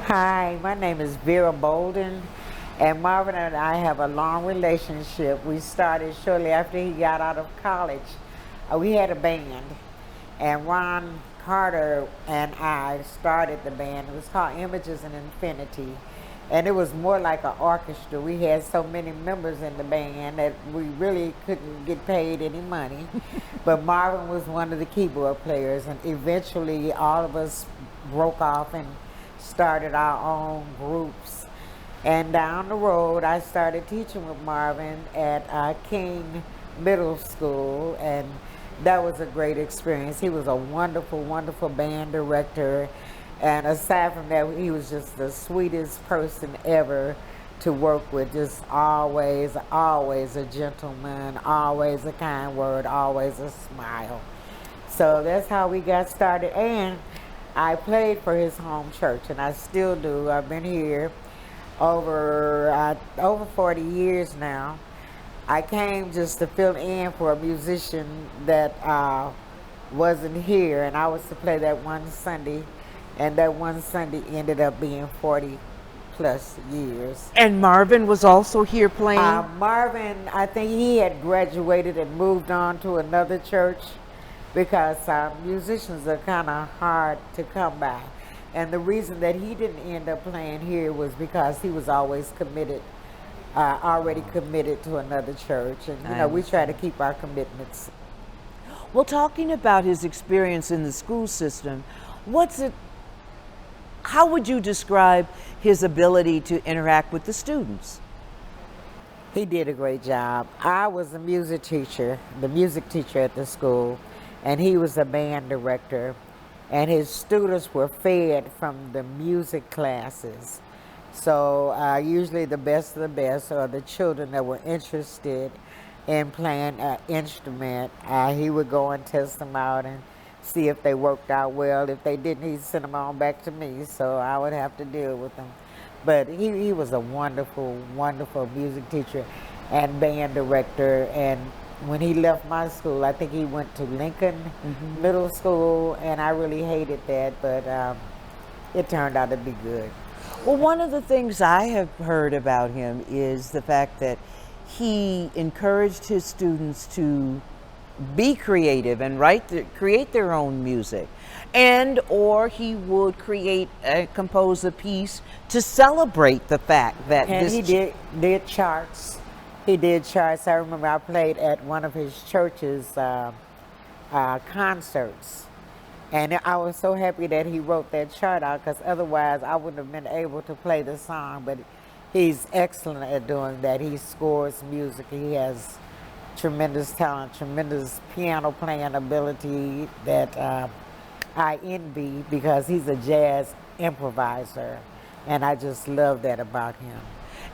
Hi, my name is Vera Bolden, and Marvin and I have a long relationship. We started shortly after he got out of college. We had a band, and Ron Carter and I started the band. It was called Images and Infinity, and it was more like an orchestra. We had so many members in the band that we really couldn't get paid any money. But Marvin was one of the keyboard players, and eventually all of us broke off and started our own groups. And down the road, I started teaching with Marvin at King Middle School, and that was a great experience. He was a wonderful, wonderful band director, and aside from that, he was just the sweetest person ever to work with. Just always, always a gentleman, always a kind word, always a smile. So that's how we got started, and I played for his home church, and I still do. I've been here over 40 years now. I came just to fill in for a musician that wasn't here, and I was to play that one Sunday, and that one Sunday ended up being 40 plus years. And Marvin was also here playing? Marvin, I think he had graduated and moved on to another church, because musicians are kind of hard to come by. And the reason that he didn't end up playing here was because he was always committed, already committed to another church. And, you know, we try to keep our commitments. Well, talking about his experience in the school system, how would you describe his ability to interact with the students? He did a great job. I was the music teacher at the school, and he was a band director, and his students were fed from the music classes. So usually the best of the best are the children that were interested in playing an instrument. He would go and test them out and see if they worked out well. If they didn't, he'd send them on back to me, so I would have to deal with them. But he was a wonderful, wonderful music teacher and band director. And when he left my school, I think he went to Lincoln Middle School, and I really hated that, but it turned out to be good. Well, one of the things I have heard about him is the fact that he encouraged his students to be creative and create their own music, and or he would compose a piece to celebrate the fact that he did charts. He did charts. I remember I played at one of his church's concerts, and I was so happy that he wrote that chart out, because otherwise I wouldn't have been able to play the song. But he's excellent at doing that. He scores music. He has tremendous talent, tremendous piano playing ability that I envy, because he's a jazz improviser, and I just love that about him.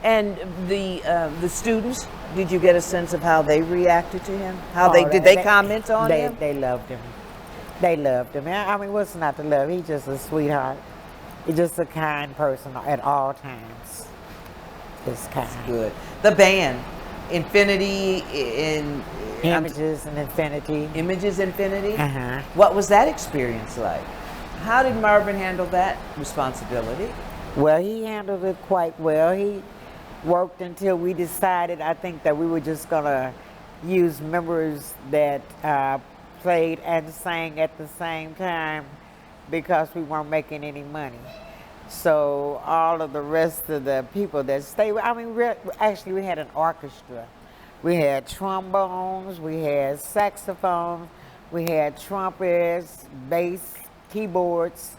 And the students, did you get a sense of how they reacted to him? Did they comment on him? They loved him. They loved him. I mean, what's not to love? He's just a sweetheart. He's just a kind person at all times. Just kind. That's good. The band, Infinity Images and Infinity. Images Infinity? What was that experience like? How did Marvin handle that responsibility? Well, he handled it quite well. He worked until we decided, I think, that we were just going to use members that played and sang at the same time, because we weren't making any money. So all of the rest of the people that stayed, I mean, actually we had an orchestra. We had trombones, we had saxophones, we had trumpets, bass, keyboards.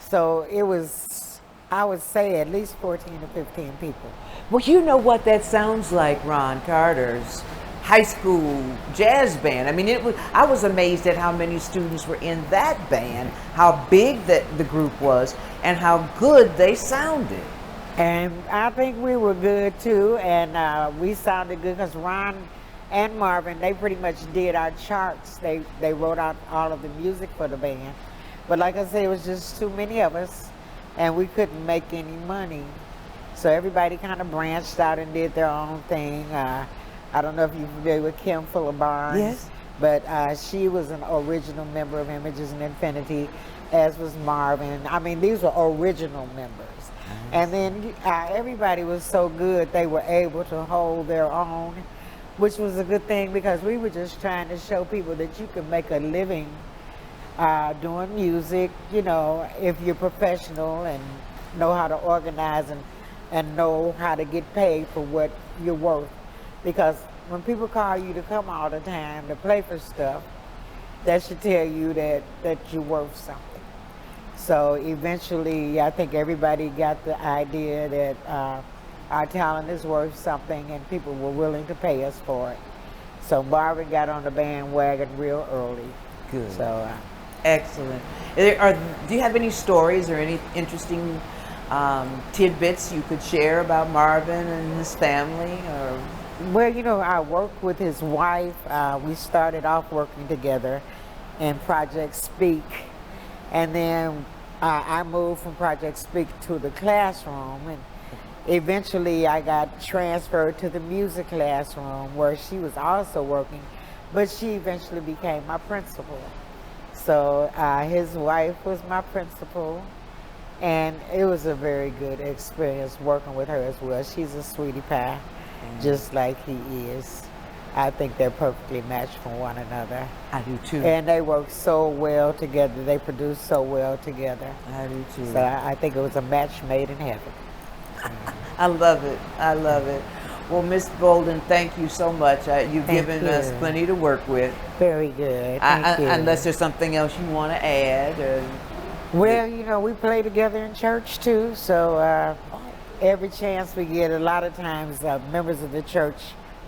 So it was, I would say, at least 14 to 15 people. Well, you know what that sounds like, Ron Carter's high school jazz band. I mean, I was amazed at how many students were in that band, how big the group was, and how good they sounded. And I think we were good too, and we sounded good, because Ron and Marvin, they pretty much did our charts. They wrote out all of the music for the band. But like I said, it was just too many of us, and we couldn't make any money. So everybody kind of branched out and did their own thing. I don't know if you're familiar with Kim Fuller Barnes. Yes. But she was an original member of Images and Infinity. as was Marvin. I mean, these were original members. And then everybody was so good, they were able to hold their own, which was a good thing because we were just trying to show people that you can make a living doing music, you know, if you're professional and know how to organize and know how to get paid for what you're worth. Because when people call you to come all the time to play for stuff, that should tell you that you're worth something. So eventually, I think everybody got the idea that our talent is worth something and people were willing to pay us for it. So Marvin got on the bandwagon real early. Good. So, excellent. Do you have any stories or any interesting tidbits you could share about Marvin and his family? Or? Well, you know, I worked with his wife. We started off working together in Project Speak. And then I moved from Project Speak to the classroom. And eventually I got transferred to the music classroom where she was also working. But she eventually became my principal. So his wife was my principal. And it was a very good experience working with her as well. She's a sweetie pie, just like he is. I think they're perfectly matched for one another. I do too. And they work so well together. They produce so well together. I do too. So I think it was a match made in heaven. I love it. I love it. Well, Miss Bolden, thank you so much. You've given us plenty to work with. Very good. Thank you. Unless there's something else you want to add. Well, you know, we play together in church too. So every chance we get, a lot of times members of the church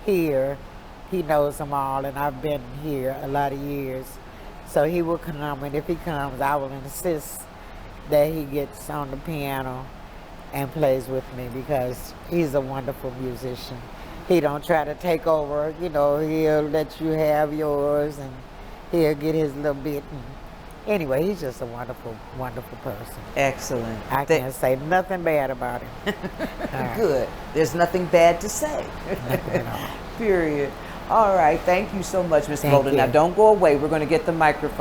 here, he knows them all, and I've been here a lot of years. So he will come, and if he comes, I will insist that he gets on the piano and plays with me because he's a wonderful musician. He don't try to take over, you know, he'll let you have yours and he'll get his little bit. Anyway, he's just a wonderful, wonderful person. Excellent. I can't say nothing bad about him. Good. There's nothing bad to say. Nothing at all. Period. All right. Thank you so much, Ms. Thank Bolden. you. Now, don't go away. We're going to get the microphone.